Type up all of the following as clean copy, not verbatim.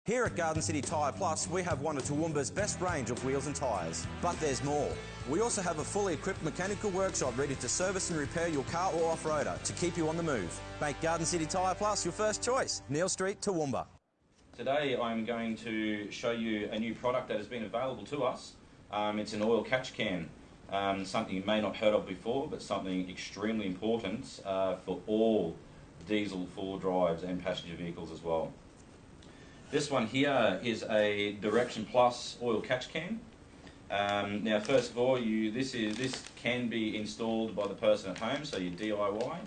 Here at Garden City Tyre Plus, we have one of Toowoomba's best range of wheels and tyres. But there's more. We also have a fully equipped mechanical workshop ready to service and repair your car or off-roader to keep you on the move. Make Garden City Tyre Plus your first choice. Neil Street, Toowoomba. Today I'm going to show you a new product that has been available to us. It's an oil catch can. Something you may not have heard of before, but something extremely important for all diesel four drives and passenger vehicles as well. This one here is a Direction Plus oil catch can. Now, first of all, this can be installed by the person at home, so you DIY.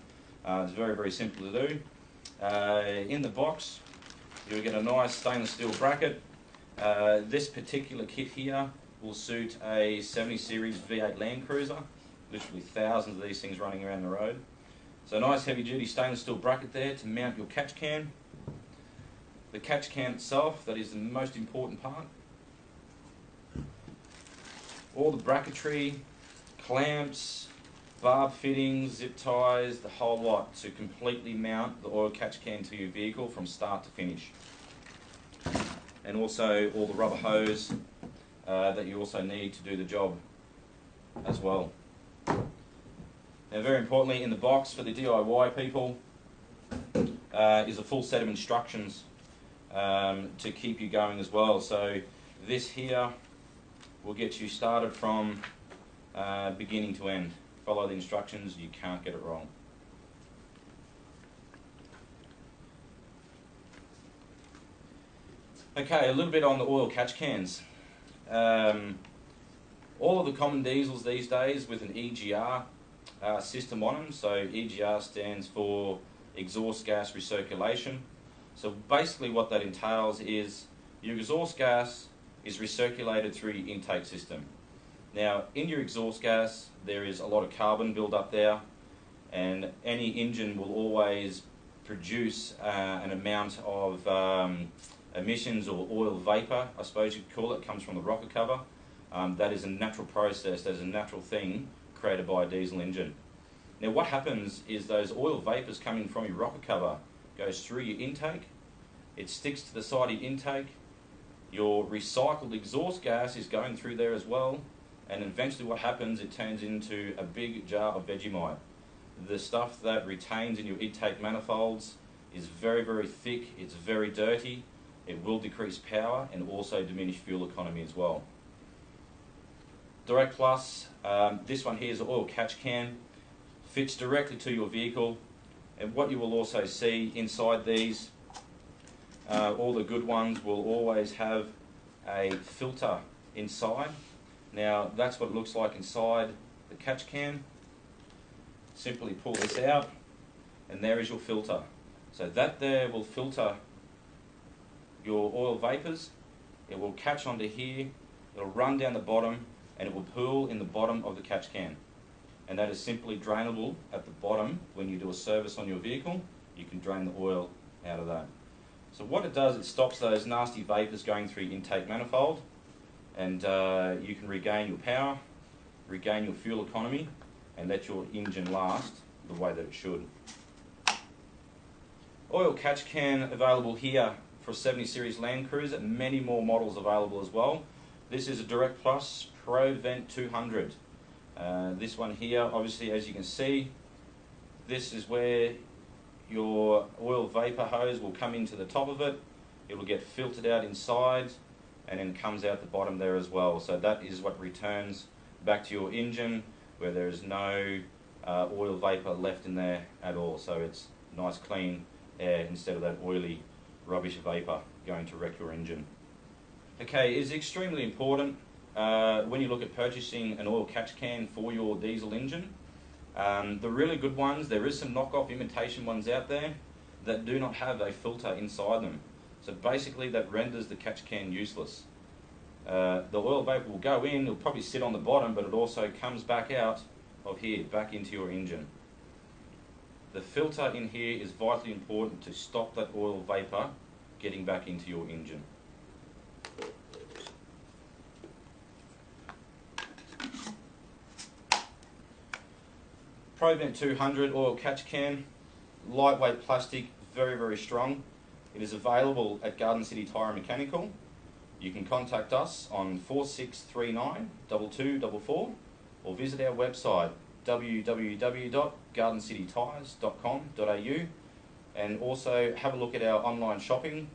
It's very, very simple to do. In the box, you'll get a nice stainless steel bracket. This particular kit here will suit a 70 series V8 Land Cruiser. Literally thousands of these things running around the road. So a nice heavy duty stainless steel bracket there to mount your catch can. The catch can itself, that is the most important part. All the bracketry, clamps, barb fittings, zip ties, the whole lot to completely mount the oil catch can to your vehicle from start to finish. And also all the rubber hose that you also need to do the job as well. Now, very importantly, in the box for the DIY people is a full set of instructions to keep you going as well. So this here will get you started from beginning to end. Follow the instructions, you can't get it wrong. Okay, a little bit on the oil catch cans. All of the common diesels these days with an EGR system on them. So EGR stands for exhaust gas recirculation. So basically what that entails is your exhaust gas is recirculated through your intake system. Now, in your exhaust gas, there is a lot of carbon built up there, and any engine will always produce an amount of emissions or oil vapor, I suppose you'd call it. It comes from the rocker cover. That is a natural process, that is a natural thing created by a diesel engine. Now, what happens is those oil vapors coming from your rocker cover goes through your intake, it sticks to the side of your intake, your recycled exhaust gas is going through there as well, and eventually what happens, it turns into a big jar of Vegemite. The stuff that retains in your intake manifolds is very, very thick, it's very dirty, it will decrease power and also diminish fuel economy as well. Direct Plus, this one here is an oil catch can, fits directly to your vehicle. And what you will also see inside these, all the good ones will always have a filter inside. Now, that's what it looks like inside the catch can. Simply pull this out, and there is your filter. So that there will filter your oil vapors. It will catch onto here, it'll run down the bottom, and it will pool in the bottom of the catch can. And that is simply drainable at the bottom. When you do a service on your vehicle, you can drain the oil out of that. So what it does, it stops those nasty vapors going through your intake manifold, and you can regain your power, regain your fuel economy, and let your engine last the way that it should. Oil catch can available here for a 70 series Land Cruiser, many more models available as well. This is a Direct Plus Provent 200. This one here, obviously, as you can see, this is where your oil vapor hose will come into the top of it. It will get filtered out inside and then comes out the bottom there as well. So that is what returns back to your engine, where there is no oil vapor left in there at all. So it's nice clean air instead of that oily rubbish vapor going to wreck your engine. Okay, it's extremely important when you look at purchasing an oil catch can for your diesel engine. The really good ones, there is some knockoff imitation ones out there that do not have a filter inside them. So basically that renders the catch can useless. The oil vapor will go in, it'll probably sit on the bottom, but it also comes back out of here, back into your engine. The filter in here is vitally important to stop that oil vapor getting back into your engine. Provent 200 oil catch can, lightweight plastic, very, very strong. It is available at Garden City Tyres Mechanical. You can contact us on 4639 2244 or visit our website www.gardencitytyres.com.au, and also have a look at our online shopping